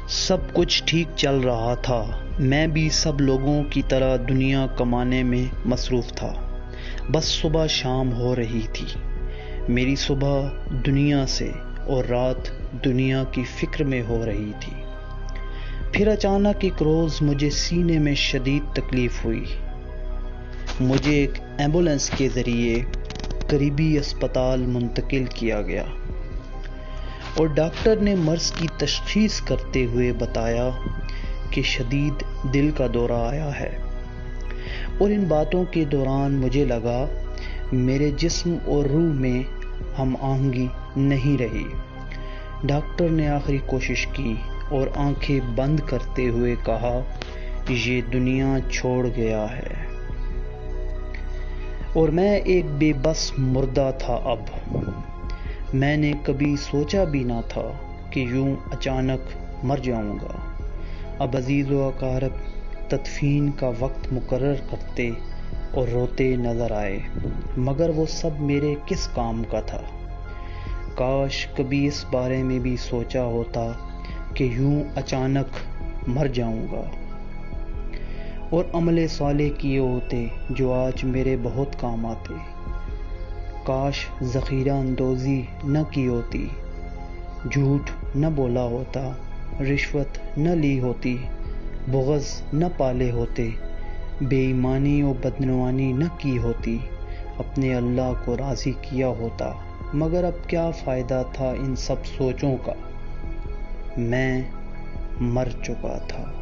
سب کچھ ٹھیک چل رہا تھا، میں بھی سب لوگوں کی طرح دنیا کمانے میں مصروف تھا۔ بس صبح شام ہو رہی تھی، میری صبح دنیا سے اور رات دنیا کی فکر میں ہو رہی تھی۔ پھر اچانک ایک روز مجھے سینے میں شدید تکلیف ہوئی۔ مجھے ایک ایمبولینس کے ذریعے قریبی اسپتال منتقل کیا گیا اور ڈاکٹر نے مرض کی تشخیص کرتے ہوئے بتایا کہ شدید دل کا دورہ آیا ہے۔ اور ان باتوں کے دوران مجھے لگا میرے جسم اور روح میں ہم آہنگی نہیں رہی۔ ڈاکٹر نے آخری کوشش کی اور آنکھیں بند کرتے ہوئے کہا، یہ دنیا چھوڑ گیا ہے۔ اور میں ایک بے بس مردہ تھا۔ اب میں نے کبھی سوچا بھی نہ تھا کہ یوں اچانک مر جاؤں گا۔ اب عزیز و اقارب تدفین کا وقت مقرر کرتے اور روتے نظر آئے، مگر وہ سب میرے کس کام کا تھا؟ کاش کبھی اس بارے میں بھی سوچا ہوتا کہ یوں اچانک مر جاؤں گا، اور عمل صالح کیے ہوتے جو آج میرے بہت کام آتے۔ کاش ذخیرہ اندوزی نہ کی ہوتی، جھوٹ نہ بولا ہوتا، رشوت نہ لی ہوتی، بغض نہ پالے ہوتے، بے ایمانی و بدعنوانی نہ کی ہوتی، اپنے اللہ کو راضی کیا ہوتا۔ مگر اب کیا فائدہ تھا ان سب سوچوں کا؟ میں مر چکا تھا۔